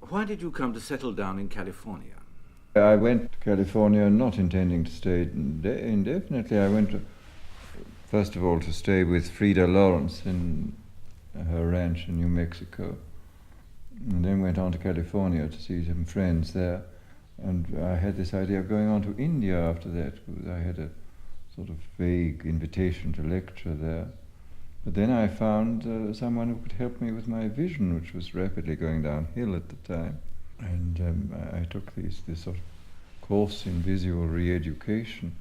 Why did you come to settle down in California? I went to California not intending to stay indefinitely. I went, first of all, to stay with Frida Lawrence in her ranch in New Mexico, and then went on to California to see some friends there. And I had this idea of going on to India after that. I had a sort of vague invitation to lecture there. But then I found someone who could help me with my vision, which was rapidly going downhill at the time. And I took this sort of course in visual re-education,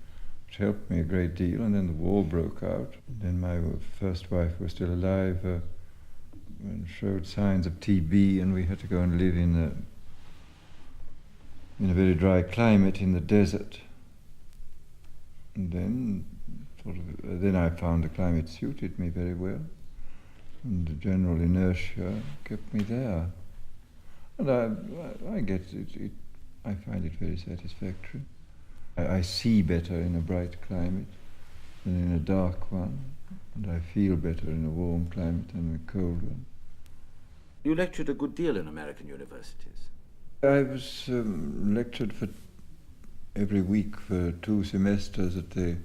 which helped me a great deal. And then the war broke out. Then my first wife was still alive and showed signs of TB, and we had to go and live in a very dry climate in the desert. And then I found the climate suited me very well, and the general inertia kept me there. And I get it. I find it very satisfactory. I see better in a bright climate than in a dark one, and I feel better in a warm climate than in a cold one. You lectured a good deal in American universities. I was lectured for every week for 2 semesters at the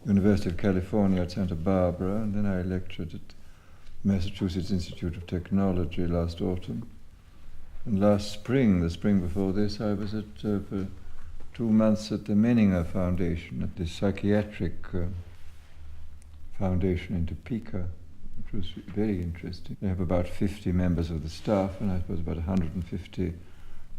University of California at Santa Barbara, and then I lectured at Massachusetts Institute of Technology last autumn. And last spring, the spring before this, I was for 2 months at the Menninger Foundation, at the psychiatric foundation in Topeka, which was very interesting. They have about 50 members of the staff, and I suppose about 150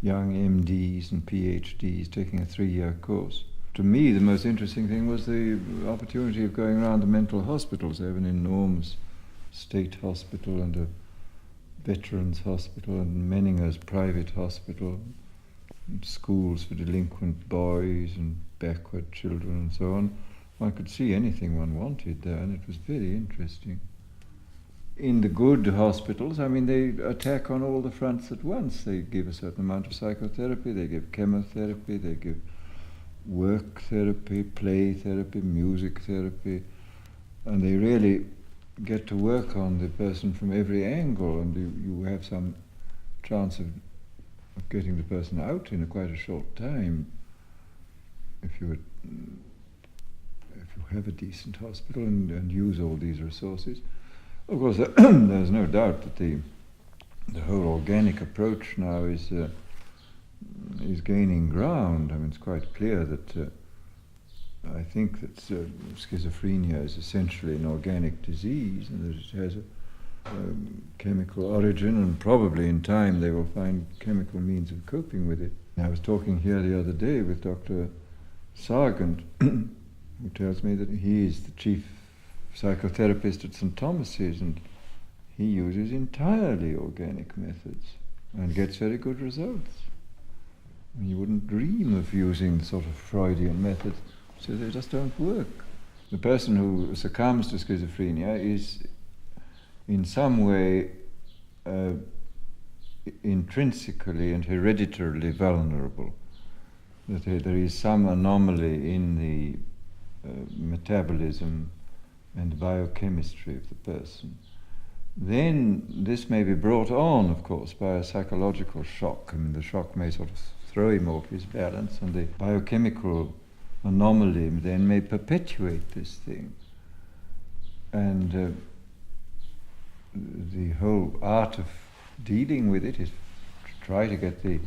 young MDs and PhDs taking a 3-year course. To me, the most interesting thing was the opportunity of going around the mental hospitals. They have an enormous state hospital and a veterans hospital and Menninger's private hospital, and schools for delinquent boys and backward children and so on. One could see anything one wanted there, and it was very interesting. In the good hospitals, I mean, they attack on all the fronts at once. They give a certain amount of psychotherapy, they give chemotherapy, they give work therapy, play therapy, music therapy, and they really get to work on the person from every angle, and you have some chance of getting the person out in quite a short time if you have a decent hospital and use all these resources. Of course, there's no doubt that the whole organic approach now is gaining ground. I mean, it's quite clear that I think that schizophrenia is essentially an organic disease, and that it has a chemical origin, and probably in time they will find chemical means of coping with it. I was talking here the other day with Dr. Sargent, who tells me that he is the chief psychotherapist at St. Thomas's, and he uses entirely organic methods and gets very good results. You wouldn't dream of using sort of Freudian methods, so they just don't work. The person who succumbs to schizophrenia is in some way intrinsically and hereditarily vulnerable. That there is some anomaly in the metabolism and biochemistry of the person. Then this may be brought on, of course, by a psychological shock. I mean, the shock may sort of throw him off his balance, and the biochemical anomaly then may perpetuate this thing. And the whole art of dealing with it is to try to get the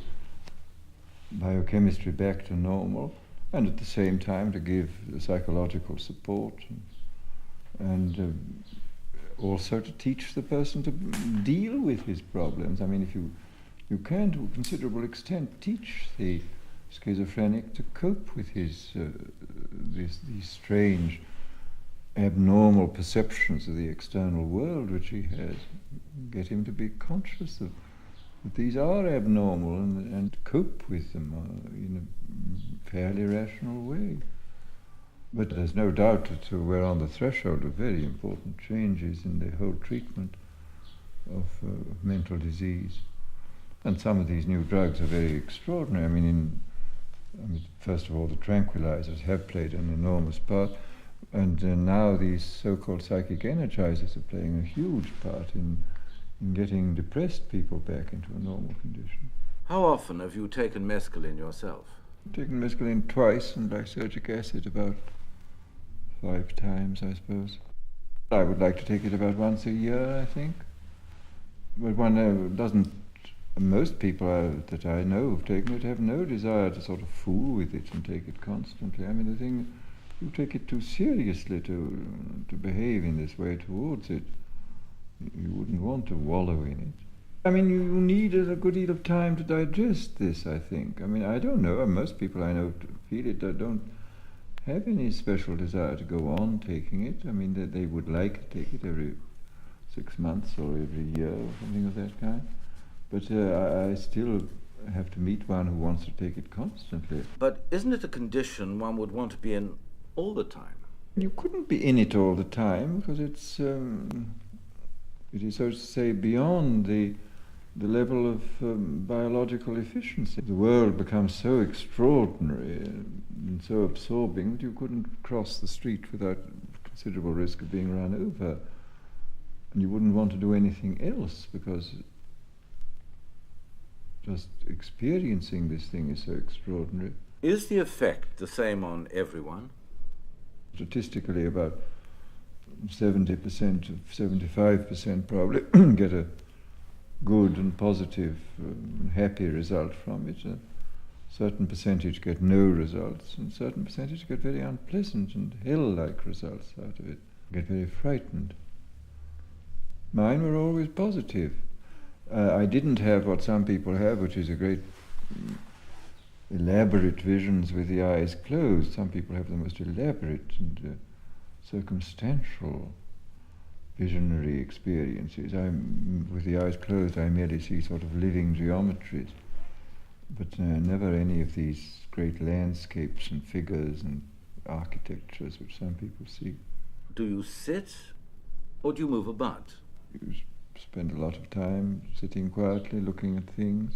biochemistry back to normal, and at the same time to give the psychological support and also to teach the person to deal with his problems. I mean, if you can, to a considerable extent, teach the schizophrenic to cope with his these strange, abnormal perceptions of the external world which he has. Get him to be conscious of that these are abnormal and cope with them in a fairly rational way. But there's no doubt that we're on the threshold of very important changes in the whole treatment of mental disease. And some of these new drugs are very extraordinary. I mean, first of all, the tranquilizers have played an enormous part, and now these so-called psychic energizers are playing a huge part in getting depressed people back into a normal condition. How often have you taken mescaline yourself? I've taken mescaline twice and lysergic acid about 5 times, I suppose. I would like to take it about once a year, I think. But one doesn't, most people that I know who've taken it have no desire to sort of fool with it and take it constantly. I mean, the thing, you take it too seriously to behave in this way towards it. You wouldn't want to wallow in it. I mean, you need a good deal of time to digest this, I think. I mean, I don't know. Most people I know feel it don't have any special desire to go on taking it. I mean, they would like to take it every 6 months or every year or something of that kind. But I still have to meet one who wants to take it constantly. But isn't it a condition one would want to be in all the time? You couldn't be in it all the time because it is, so to say, beyond the level of biological efficiency. The world becomes so extraordinary and so absorbing that you couldn't cross the street without considerable risk of being run over. And you wouldn't want to do anything else because just experiencing this thing is so extraordinary. Is the effect the same on everyone? Statistically, about 70%, 75% probably get a good and positive, happy result from it. A certain percentage get no results, and a certain percentage get very unpleasant and hell-like results out of it, get very frightened. Mine were always positive. I didn't have what some people have, which is a great elaborate visions with the eyes closed. Some people have the most elaborate and circumstantial visionary experiences. With the eyes closed, I merely see sort of living geometries, but never any of these great landscapes and figures and architectures which some people see. Do you sit or do you move about? You spend a lot of time sitting quietly, looking at things,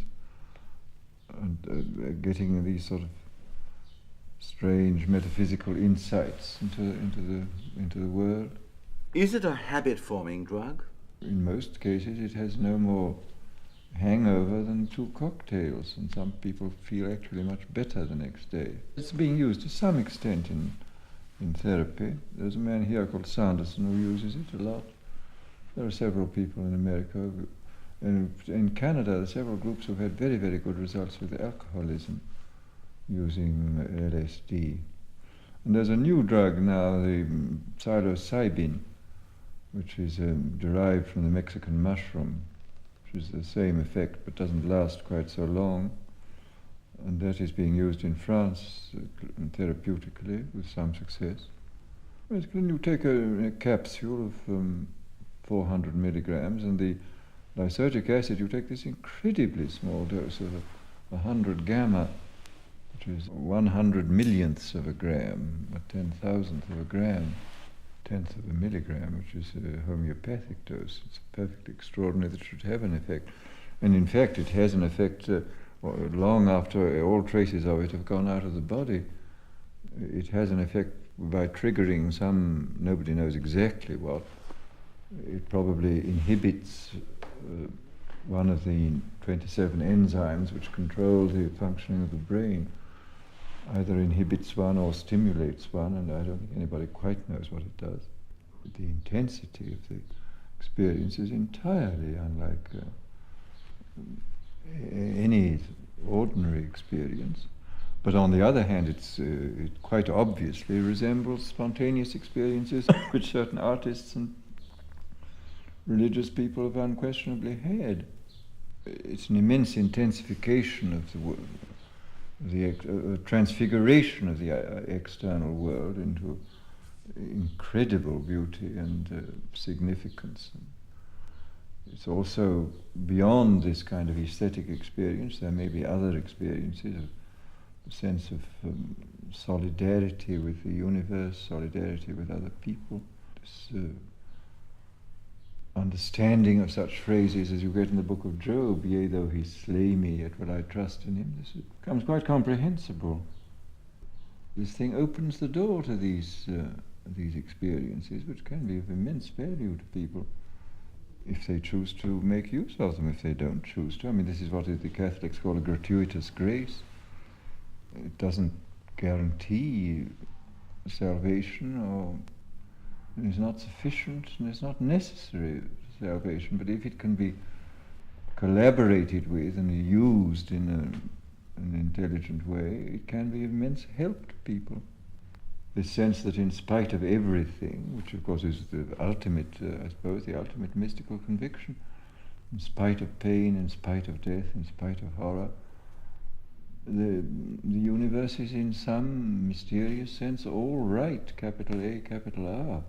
and getting these sort of strange metaphysical insights into the world. Is it a habit-forming drug? In most cases, it has no more hangover than 2 cocktails, and some people feel actually much better the next day. It's being used to some extent in therapy. There's a man here called Sanderson who uses it a lot. There are several people in America, and in Canada, there are several groups who've had very, very good results with alcoholism using LSD. And there's a new drug now, the psilocybin, which is derived from the Mexican mushroom, which is the same effect but doesn't last quite so long. And that is being used in France therapeutically with some success. Basically, you take a capsule of 400 milligrams, and the lysergic acid, you take this incredibly small dose of 100 gamma, which is 100 millionths of a gram, a 10,000th of a gram, 10th of a milligram, which is a homeopathic dose. It's perfectly extraordinary that it should have an effect. And in fact, it has an effect long after all traces of it have gone out of the body. It has an effect by triggering some, nobody knows exactly what. It probably inhibits one of the 27 enzymes which control the functioning of the brain. Either inhibits one or stimulates one, and I don't think anybody quite knows what it does. The intensity of the experience is entirely unlike any ordinary experience. But on the other hand, it quite obviously resembles spontaneous experiences which certain artists and religious people have unquestionably had. It's an immense intensification of the transfiguration of the external world into incredible beauty and significance. It's also beyond this kind of aesthetic experience. There may be other experiences of a sense of solidarity with the universe, solidarity with other people. This understanding of such phrases as you get in the book of Job, yea, though he slay me, yet will I trust in him. This becomes quite comprehensible. This thing opens the door to these experiences, which can be of immense value to people. if they choose to make use of them, if they don't choose to. I mean, this is what the Catholics call a gratuitous grace. It doesn't guarantee salvation, or it is not sufficient and it's not necessary salvation, but if it can be collaborated with and used in an intelligent way, it can be of immense help to people. The sense that in spite of everything, which of course is the ultimate, I suppose, the ultimate mystical conviction, in spite of pain, in spite of death, in spite of horror, the universe is in some mysterious sense all right, capital A, capital R.